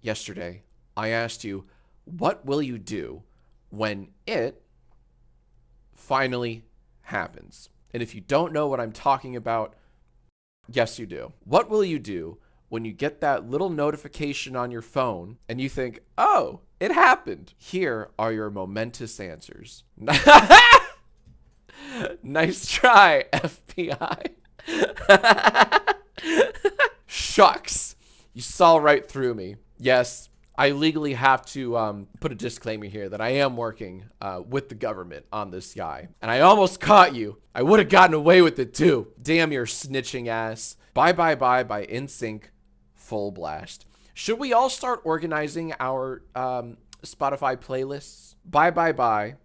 yesterday, I asked you, what will you do when it finally happens? And if you don't know what I'm talking about, yes, you do. What will you do when you get that little notification on your phone and you think, oh, it happened? Here are your momentous answers. Nice try, FBI. Shucks. You saw right through me. Yes, I legally have to put a disclaimer here that I am working with the government on this guy. And I almost caught you. I would have gotten away with it too. Damn your snitching ass. Bye Bye Bye by NSYNC, full blast. Should we all start organizing our Spotify playlists? Bye Bye Bye,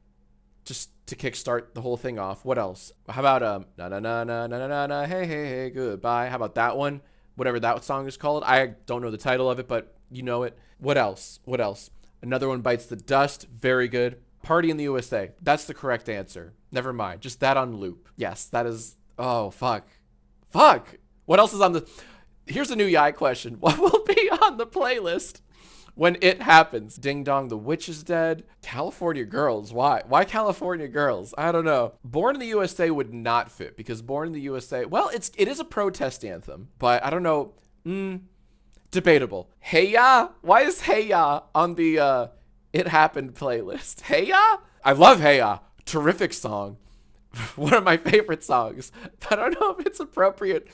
just to kickstart the whole thing off. What else? How about na na na na na na na hey hey hey goodbye? How about that one? Whatever that song is called. I don't know the title of it, but you know it. What else? What else? Another one bites the dust. Very good. Party in the USA. That's the correct answer. Never mind. Just that on loop. Yes, that is. Oh, fuck. Fuck. What else is on the. Here's a new Yai question. What will be on the playlist when it happens? Ding Dong, the Witch is Dead. California Girls. Why? Why California Girls? I don't know. Born in the USA would not fit because Born in the USA, well, it is a protest anthem, but I don't know. Debatable. Hey Ya? Why is Hey Ya on the It Happened playlist? Hey Ya? I love Hey Ya. Terrific song. One of my favorite songs. But I don't know if it's appropriate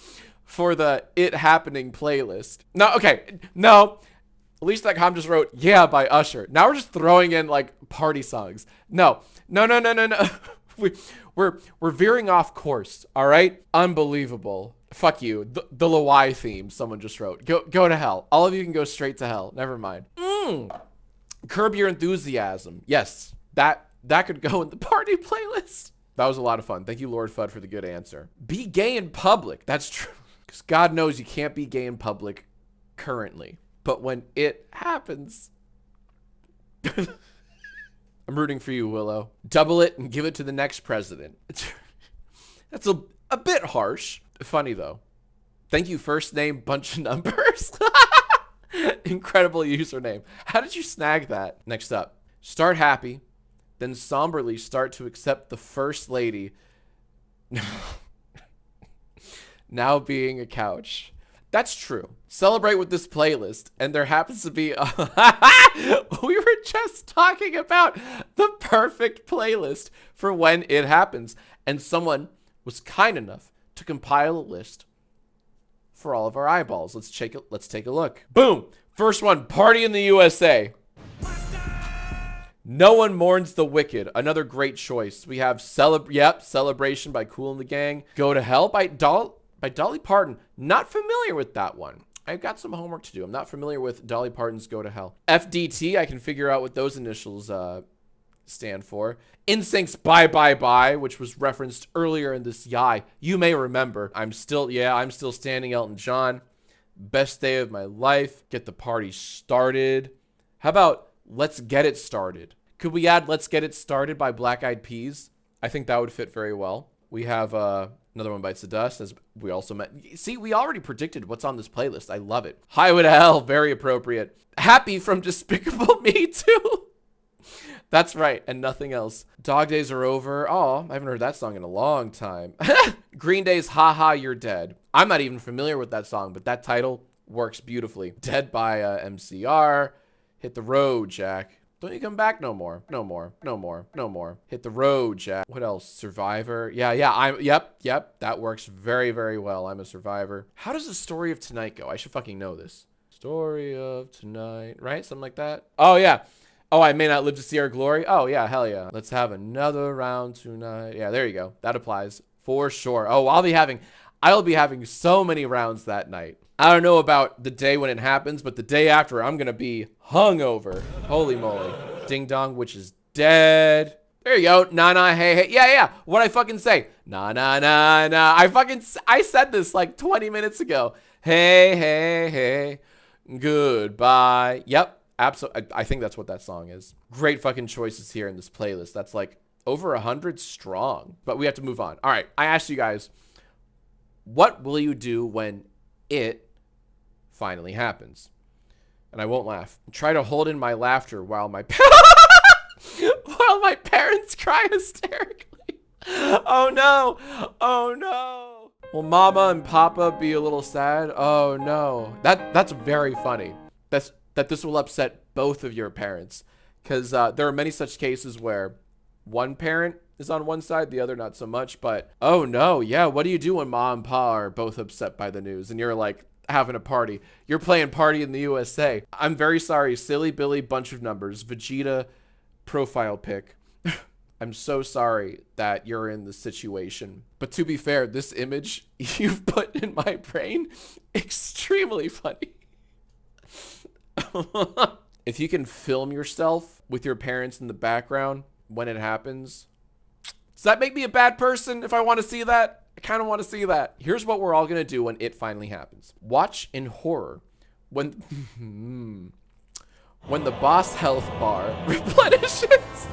for the It Happening playlist. No, okay. No. Least.com just wrote Yeah by Usher. Now we're just throwing in like party songs. No. We're veering off course, all right? Unbelievable. Fuck you. The Lawai theme, someone just wrote. Go to hell. All of you can go straight to hell. Never mind. Curb Your Enthusiasm. Yes, that could go in the party playlist. That was a lot of fun. Thank you, Lord Fudd, for the good answer. Be gay in public. That's true. Because God knows you can't be gay in public currently. But when it happens... I'm rooting for you, Willow. Double it and give it to the next president. That's a bit harsh. Funny, though. Thank you, first name, bunch of numbers. Incredible username. How did you snag that? Next up. Start happy, then somberly start to accept the first lady now being a couch. That's true. Celebrate with this playlist, and there happens to be we were just talking about the perfect playlist for when it happens, and someone was kind enough to compile a list for all of our eyeballs. Let's take a look. Boom. First one, Party in the USA. No One Mourns the Wicked. Another great choice. We have Celebration by Kool and the Gang. Go to Hell by Dolly Parton. Not familiar with that one. I've got some homework to do. I'm not familiar with Dolly Parton's Go to Hell. FDT, I can figure out what those initials stand for. NSYNC's Bye Bye Bye, which was referenced earlier in this Yai. You may remember. I'm still standing Elton John. Best Day of My Life. Get the Party Started. How about Let's Get It Started? Could we add Let's Get It Started by Black Eyed Peas? I think that would fit very well. We have another one bites the dust, as we also met. See, we already predicted what's on this playlist. I love it. Highway to Hell, very appropriate. Happy from Despicable Me too. That's right, and nothing else. Dog Days Are Over. Oh, I haven't heard that song in a long time. Green Day's Ha Ha You're Dead. I'm not even familiar with that song, but that title works beautifully. Dead by MCR. Hit the Road, Jack. Don't you come back no more. No more. No more. No more. Hit the Road, Jack. What else? Survivor. Yeah. Yep. That works very, very well. I'm a survivor. How does the Story of Tonight go? I should fucking know this. Story of Tonight, right? Something like that. Oh, yeah. Oh, I may not live to see our glory. Oh, yeah. Hell yeah. Let's have another round tonight. Yeah, there you go. That applies for sure. Oh, I'll be having so many rounds that night. I don't know about the day when it happens, but the day after, I'm going to be hungover. Holy moly. Ding Dong, Which is Dead. There you go. Nah, nah, hey, hey. Yeah. What'd I fucking say? Nah, nah, nah, nah. I said this like 20 minutes ago. Hey, hey, hey. Goodbye. Yep. Absolutely. I think that's what that song is. Great fucking choices here in this playlist. That's like over 100 strong. But we have to move on. All right. I asked you guys, what will you do when it finally happens? and I won't laugh. Try to hold in my laughter while my while my parents cry hysterically. Oh no. Oh no. Will mama and papa be a little sad? Oh no. That's very funny. That this will upset both of your parents, because there are many such cases where one parent is on one side, the other not so much. But oh no, yeah, what do you do when mom and pa are both upset by the news and you're like having a party? You're playing Party in the USA. I'm very sorry, silly Billy bunch of numbers, Vegeta profile pic. I'm so sorry that you're in this situation. But to be fair, this image you've put in my brain, extremely funny. If you can film yourself with your parents in the background when it happens, does that make me a bad person if I want to see that? I kind of want to see that. Here's what we're all going to do when it finally happens. Watch in horror when when the boss health bar replenishes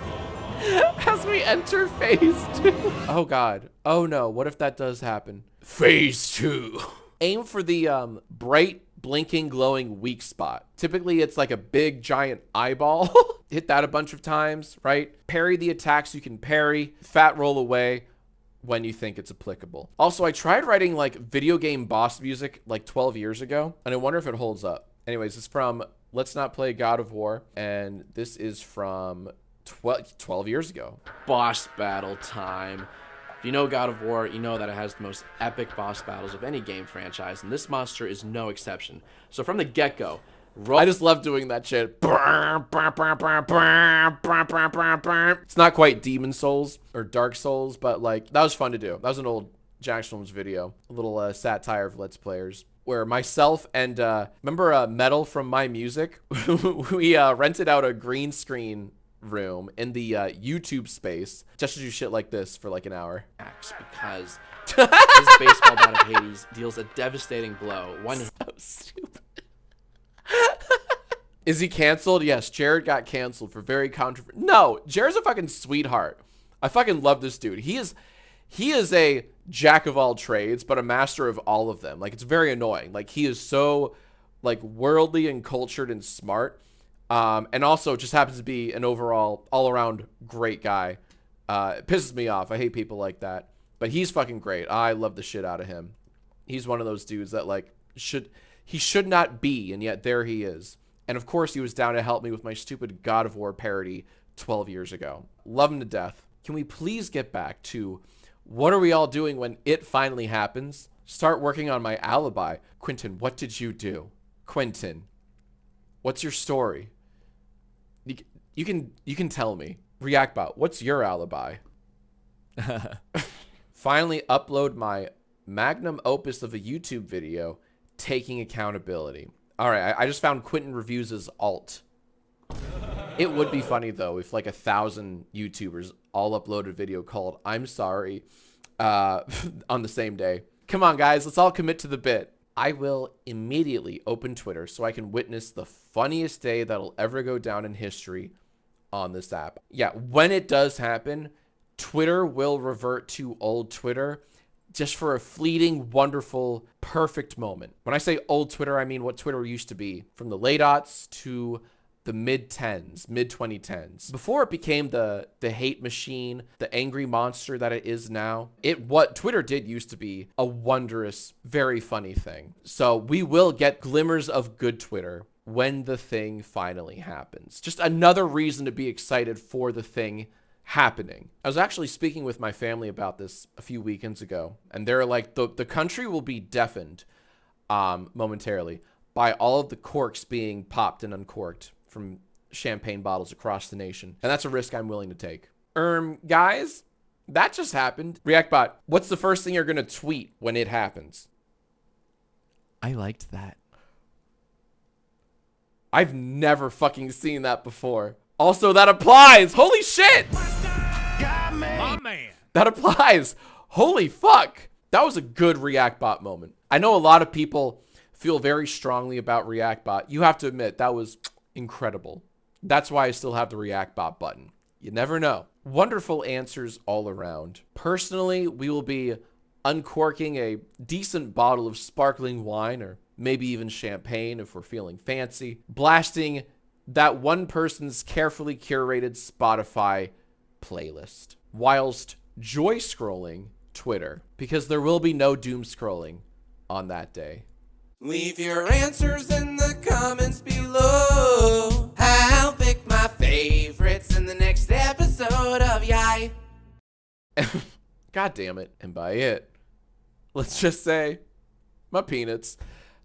as we enter phase 2. Oh god. Oh no, what if that does happen? Phase 2. Aim for the bright blinking glowing weak spot. Typically it's like a big giant eyeball. Hit that a bunch of times, right? Parry the attacks you can parry. Fat roll away when you think it's applicable. Also, I tried writing like video game boss music like 12 years ago, and I wonder if it holds up. Anyways, it's from Let's Not Play God of War, and this is from 12 years ago. Boss battle time. If you know God of War, you know that it has the most epic boss battles of any game franchise, and this monster is no exception. So from the get-go, I just love doing that shit. It's not quite Demon Souls or Dark Souls, but like that was fun to do. That was an old Jack Films video, a little satire of Let's Players, where myself and remember Metal from My Music, we rented out a green screen room in the YouTube space just to do shit like this for like an hour. Because his baseball bat of Hades deals a devastating blow. So stupid. Is he canceled? Yes, Jared got canceled for very controversial. No, Jared's a fucking sweetheart. I fucking love this dude. He is a jack of all trades, but a master of all of them. Like, it's very annoying. Like, he is so like worldly and cultured and smart. And also just happens to be an overall all-around great guy. It pisses me off. I hate people like that. But he's fucking great. I love the shit out of him. He's one of those dudes that like he should not be, and yet there he is. And of course he was down to help me with my stupid God of War parody 12 years ago. Love him to death. Can we please get back to what are we all doing when it finally happens? Start working on my alibi. Quentin, what did you do? Quentin, what's your story? You can tell me. ReactBot, what's your alibi? Finally upload my magnum opus of a YouTube video, taking accountability. All right, I just found Quentin Reviews' alt. It would be funny though if like 1,000 YouTubers all uploaded a video called "I'm sorry" on the same day. Come on, guys, let's all commit to the bit. I will immediately open Twitter so I can witness the funniest day that'll ever go down in history on this app. Yeah, when it does happen, Twitter will revert to old Twitter just for a fleeting, wonderful, perfect moment. When I say old Twitter, I mean what Twitter used to be from the late aughts to the mid-10s, mid-2010s. Before it became the hate machine, the angry monster that it is now, what Twitter did used to be a wondrous, very funny thing. So we will get glimmers of good Twitter when the thing finally happens. Just another reason to be excited for the thing happening. I was actually speaking with my family about this a few weekends ago, and they're like, the country will be deafened momentarily by all of the corks being popped and uncorked from champagne bottles across the nation. And that's a risk I'm willing to take. Guys, that just happened. ReactBot, what's the first thing you're gonna tweet when it happens? I liked that. I've never fucking seen that before. Also, that applies. Holy shit. My man. That applies. Holy fuck. That was a good ReactBot moment. I know a lot of people feel very strongly about ReactBot. You have to admit, that was incredible. That's why I still have the ReactBot button. You never know. Wonderful answers all around. Personally, we will be uncorking a decent bottle of sparkling wine or maybe even champagne if we're feeling fancy, blasting that one person's carefully curated Spotify playlist, whilst joy scrolling Twitter, because there will be no doom scrolling on that day. Leave your answers in the comments below. I'll pick my favorites in the next episode of Yai. God damn it. And by it, let's just say my peanuts.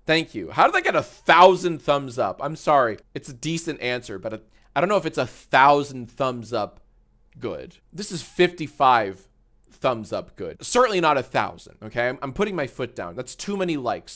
Thank you. How did I get 1,000 thumbs up? I'm sorry. It's a decent answer, but I don't know if it's 1,000 thumbs up good. This is 55 thumbs up good. Certainly not 1,000, okay? I'm putting my foot down. That's too many likes.